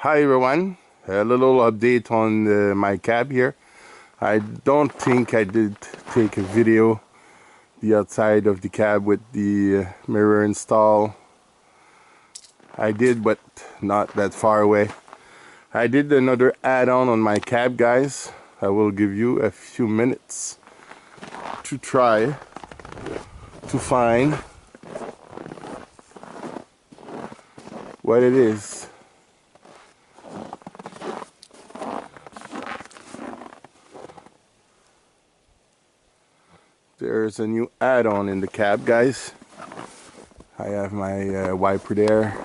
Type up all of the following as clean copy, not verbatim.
Hi everyone, a little update on my cab here. I don't think I did take a video the outside of the cab with the mirror install. I did, but not that far away. I did another add-on on my cab, guys. I will give you a few minutes to try to find what it is. There's a new add-on in the cab, guys. I have my wiper there,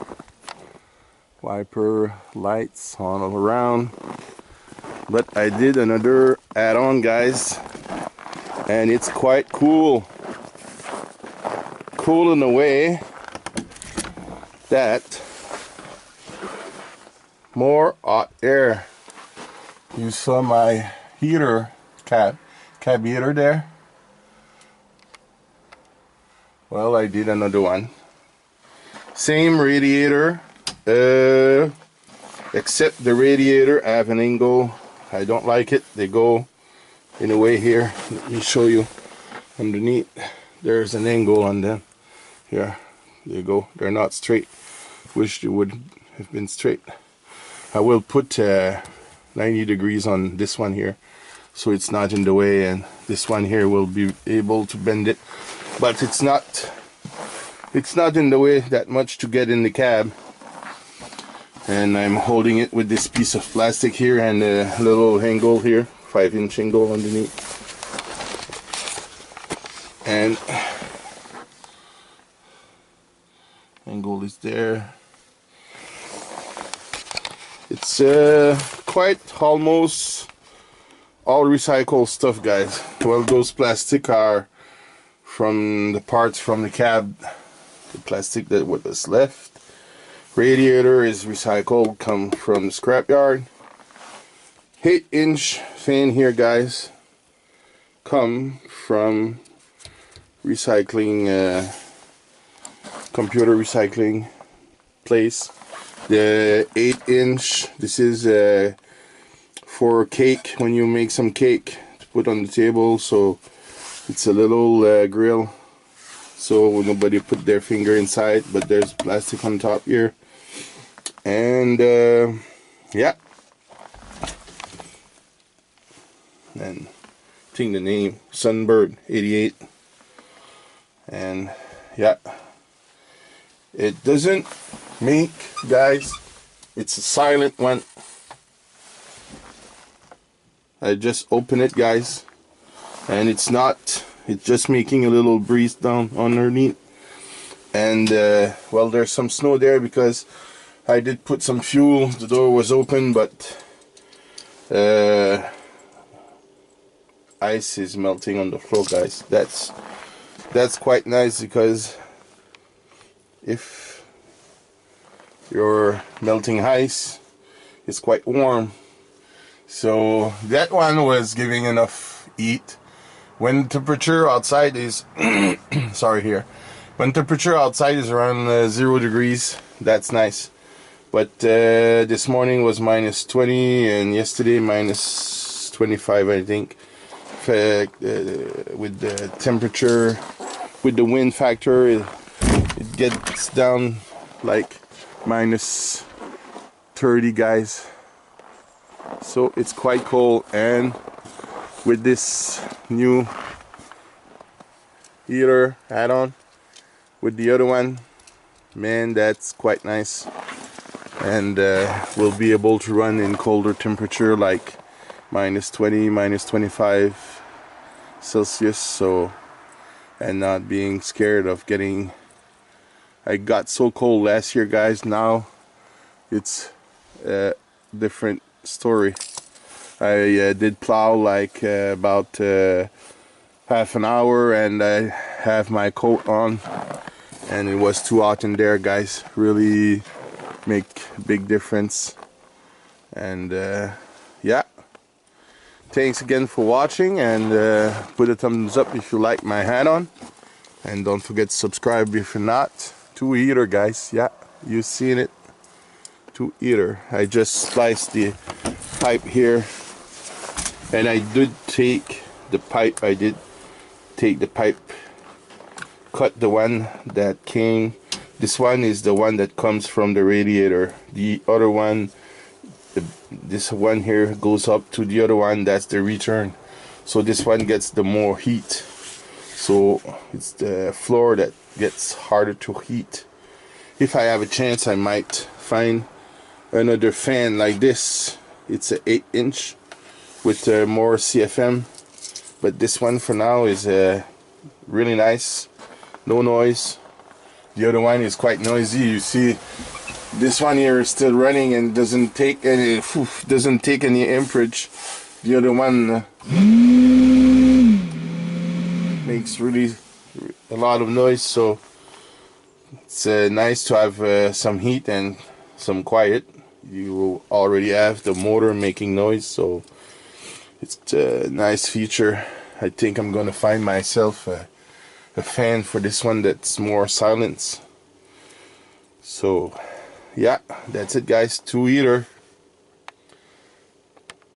wiper lights on all around, but I did another add-on, guys, and it's quite cool in a way that more hot air. You saw my heater, cab heater there. Well, I did another one. Same radiator, except the radiator I have an angle. I don't like it. They go in a way here. Let me show you. Underneath, there's an angle on them. Here, they go. They're not straight. Wish they would have been straight. I will put 90 degrees on this one here, so it's not in the way, and this one here will be able to bend it. But it's not in the way that much to get in the cab. And I'm holding it with this piece of plastic here and a little angle here, 5-inch angle underneath. And angle is there. It's quite almost all recycled stuff, guys. Well, those plastic are from the parts from the cab, the plastic that was left. Radiator is recycled, come from the scrapyard. 8-inch fan here, guys, come from recycling, computer recycling place. The 8-inch, this is for cake, when you make some cake to put on the table, so it's a little grill, so nobody put their finger inside, but there's plastic on top here. And yeah, and I think the name Sunbird 88. And yeah, it doesn't make, guys, it's a silent one. I just open it, guys, and it's just making a little breeze down underneath. And well, there's some snow there because I did put some fuel. The door was open, but ice is melting on the floor, guys. That's quite nice, because if you're melting ice, it's quite warm. So that one was giving enough heat. When temperature outside is sorry, here, when temperature outside is around 0 degrees, that's nice. But this morning was -20, and yesterday -25, I think. With the temperature, with the wind factor, it gets down like -30, guys. So it's quite cold. And with this new heater add-on with the other one, man, that's quite nice. And we'll be able to run in colder temperature, like -20, -25 Celsius. So, and not being scared of getting, I got so cold last year, guys. Now it's a different story. I did plow like about half an hour, and I have my coat on, and it was too hot in there, guys. Really make a big difference. And yeah, thanks again for watching, and put a thumbs up if you like my add-on, and don't forget to subscribe if you're not. To heater, guys. Yeah, you've seen it. 2 heater. I just spliced the pipe here, and I did take the pipe. Cut the one that came. This one is the one that comes from the radiator. The other one, this one here goes up to the other one. That's the return. So this one gets the more heat. So it's the floor that gets harder to heat. If I have a chance, I might find another fan like this. It's an 8-inch with more CFM, but this one for now is really nice. No noise. The other one is quite noisy. You see, this one here is still running and doesn't take any amperage. The other one makes really a lot of noise. So it's nice to have some heat and some quiet. You already have the motor making noise, so it's a nice feature. I think I'm gonna find myself a fan for this one that's more silence. So yeah, that's it guys, 2 heater.